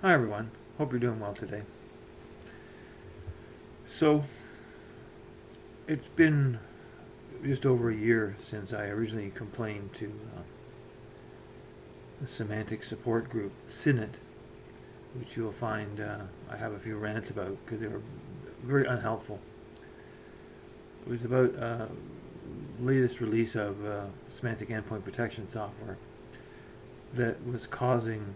Hi everyone, hope you're doing well today. So, it's been just over a year since I originally complained to the semantic support group, Synnex, which you'll find I have a few rants about because they were very unhelpful. It was about latest release of semantic endpoint protection software that was causing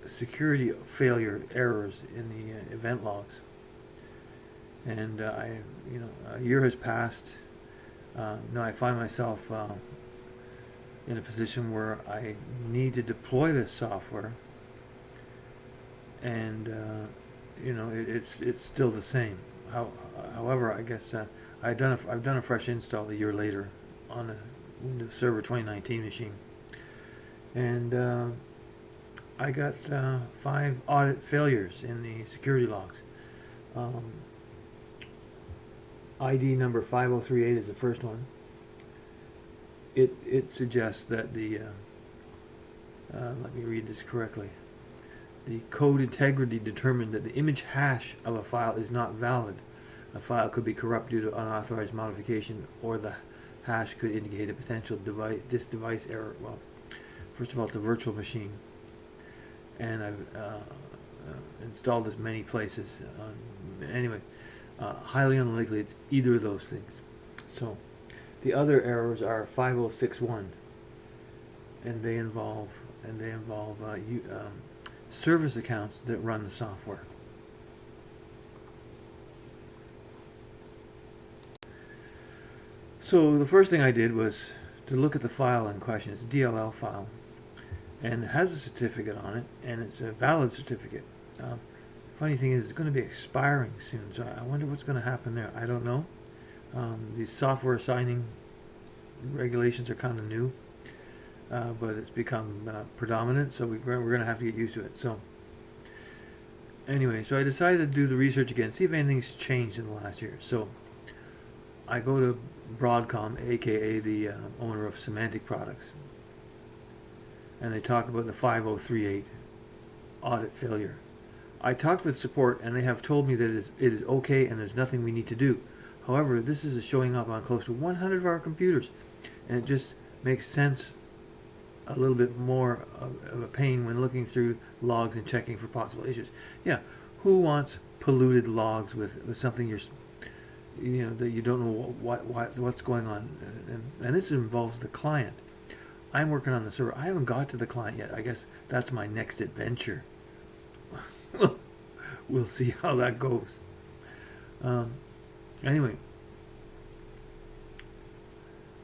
security failure errors in the event logs. And a year has passed. Now I find myself in a position where I need to deploy this software, and it's still the same. However, I guess I've done a fresh install a year later on a Windows Server 2019 machine, and I got 5 audit failures in the security logs. Um, ID number 5038 is the first one. It suggests that let me read this correctly. The code integrity determined that the image hash of a file is not valid. A file could be corrupt due to unauthorized modification, or the hash could indicate a potential device error. Well, first of all, it's a virtual machine, and I've installed this many places. Anyway, highly unlikely it's either of those things. So, the other errors are 5061, and they involve service accounts that run the software. So the first thing I did was to look at the file in question. It's a DLL file, and it has a certificate on it, and it's a valid certificate. Funny thing is, it's going to be expiring soon, so I wonder what's going to happen there. I don't know. These software signing regulations are kind of new, but it's become predominant, so we're going to have to get used to it. So anyway, so I decided to do the research again, see if anything's changed in the last year. So I go to Broadcom, aka the owner of Semantic Products, and they talk about the 5038 audit failure. I talked with support, and they have told me that it is okay and there's nothing we need to do. However, this is showing up on close to 100 of our computers, and it just makes sense a little bit more of a pain when looking through logs and checking for possible issues. Yeah, who wants polluted logs with something that you don't know what's going on, and this involves the client. I'm working on the server. I haven't got to the client yet. I guess that's my next adventure. We'll see how that goes. Anyway,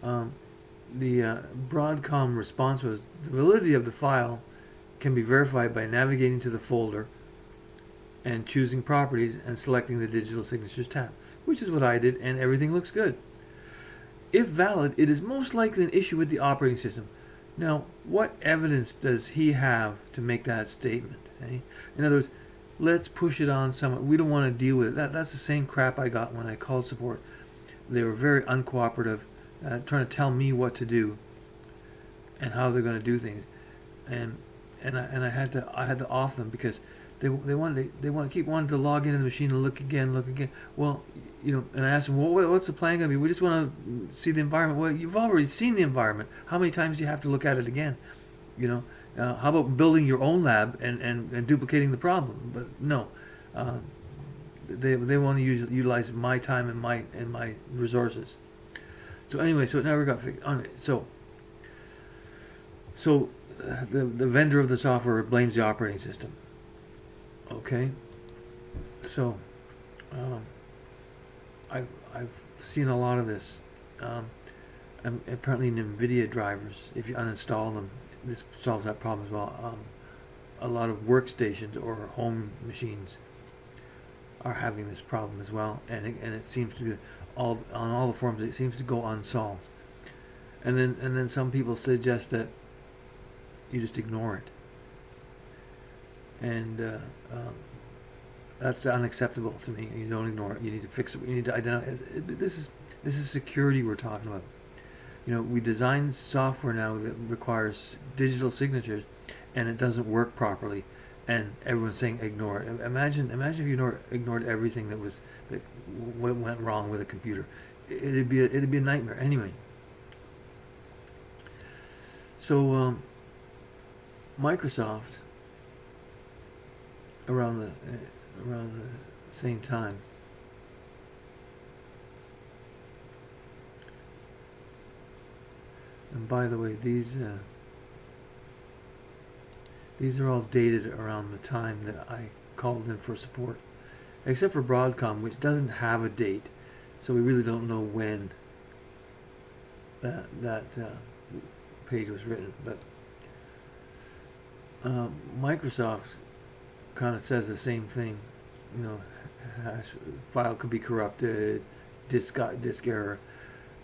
the Broadcom response was the validity of the file can be verified by navigating to the folder and choosing properties and selecting the digital signatures tab, which is what I did, and everything looks good. If valid, it is most likely an issue with the operating system. Now, what evidence does he have to make that statement? Eh? In other words, let's push it on someone. We don't want to deal with it. That's the same crap I got when I called support. They were very uncooperative, trying to tell me what to do and how they're going to do things, and I had to off them because they keep wanting to log into the machine and look again. Well, and I asked them, well, what's the plan going to be? We just want to see the environment. Well, you've already seen the environment. How many times do you have to look at it again? How about building your own lab and duplicating the problem? But no, they want to utilize my time and my resources. So anyway, so it never got fixed. So the vendor of the software blames the operating system. Okay, so I've seen a lot of this. Apparently, NVIDIA drivers, if you uninstall them, this solves that problem as well. A lot of workstations or home machines are having this problem as well, and it seems to be on all the forums. It seems to go unsolved, and then some people suggest that you just ignore it, and that's unacceptable to me. You don't ignore it. You need to fix it. You need to identify. This is security we're talking about. We design software now that requires digital signatures, and it doesn't work properly. and everyone's saying ignore it. Imagine if you ignored everything that went wrong with a computer. It'd be a nightmare. Anyway, so Microsoft around the same time and by the way, these are all dated around the time that I called in for support, except for Broadcom, which doesn't have a date, so we really don't know when that page was written. But Microsoft kind of says the same thing. You know, hash file could be corrupted, disk error.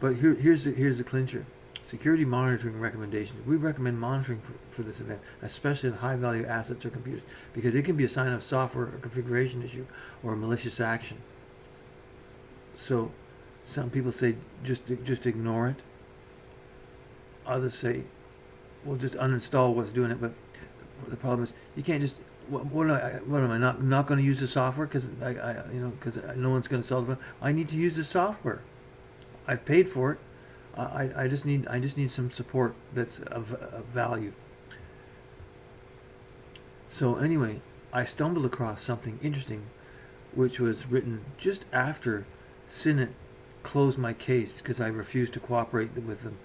But here's the clincher. Security monitoring recommendations. We recommend monitoring for this event, especially in high-value assets or computers, because it can be a sign of software or configuration issue or a malicious action. So some people say just ignore it. Others say, well, just uninstall what's doing it. But the problem is you can't just what am I not going to use the software because because no one's going to solve it. I need to use the software. I've paid for it. I just need some support that's of value. So anyway, I stumbled across something interesting, which was written just after Synnex closed my case because I refused to cooperate with them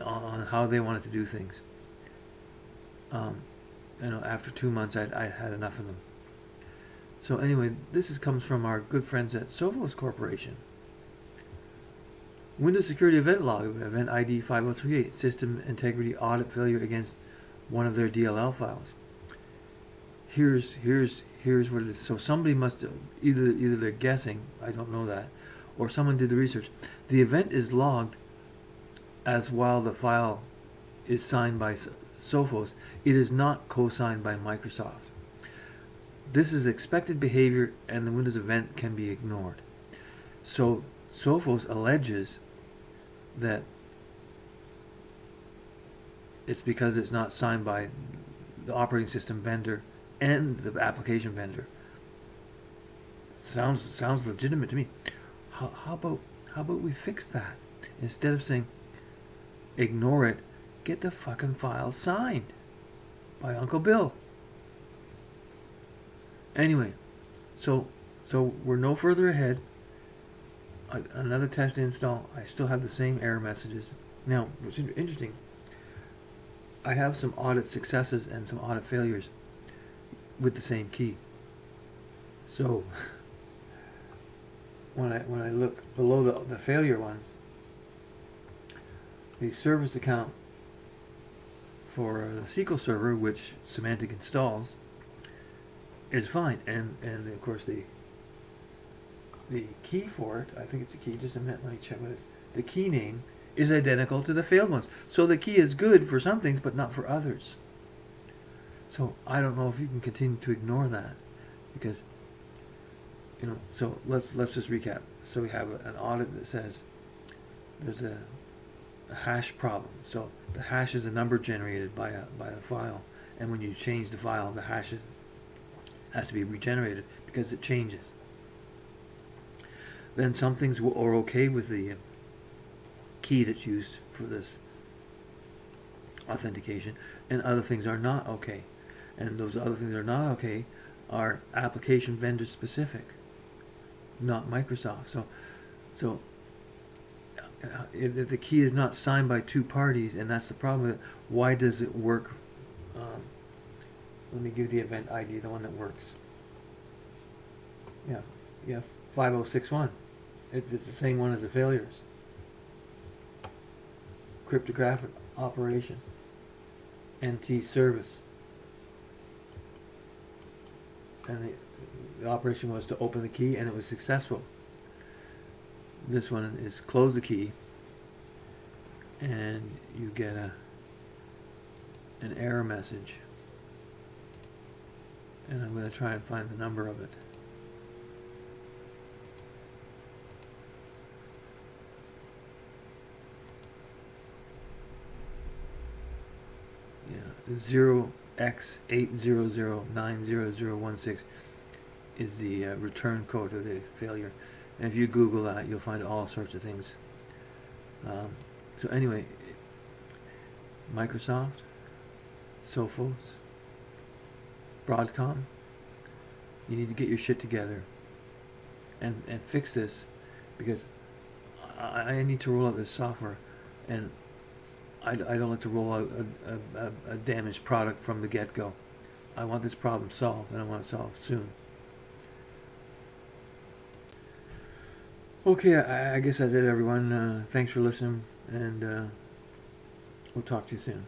on how they wanted to do things. After 2 months, I'd had enough of them. So anyway, comes from our good friends at Sophos Corporation. Windows Security Event Log, Event ID 5038, System Integrity Audit Failure against one of their DLL files. Here's what it is. So somebody must have, either they're guessing, I don't know that, or someone did the research. The event is logged as while the file is signed by Sophos. It is not co-signed by Microsoft. This is expected behavior and the Windows event can be ignored. So Sophos alleges that it's because it's not signed by the operating system vendor and the application vendor. Sounds legitimate to me. How about we fix that? Instead of saying ignore it, get the fucking file signed by Uncle Bill. Anyway, so we're no further ahead. Another test install. I still have the same error messages. Now, what's interesting, I have some audit successes and some audit failures with the same key. So when I look below the failure one, the service account for the SQL Server, which Symantec installs, is fine, and of course the key for it, I think it's a key, just a minute, let me check what it is. The key name is identical to the failed ones. So the key is good for some things, but not for others. So I don't know if you can continue to ignore that, because, so let's just recap. So we have an audit that says there's a hash problem. So the hash is a number generated by a file, and when you change the file, the hash has to be regenerated because it changes. Then some things are okay with the key that's used for this authentication, and other things are not okay. And those other things that are not okay are application vendor specific, not Microsoft. So if the key is not signed by two parties, and that's the problem with it, why does it work? Let me give the event ID, the one that works. Yeah, 5061. It's the same one as the failures. Cryptographic operation. NT service. And the operation was to open the key, and it was successful. This one is close the key, and you get an error message. And I'm going to try and find the number of it. Yeah, X800900016 is the return code of the failure. And if you Google that, you'll find all sorts of things. So anyway, Microsoft, Sophos, Broadcom, you need to get your shit together and fix this, because I need to roll out this software, and I don't like to roll out a damaged product from the get-go. I want this problem solved, and I want it solved soon. Okay, I guess that's it, everyone. Thanks for listening, and we'll talk to you soon.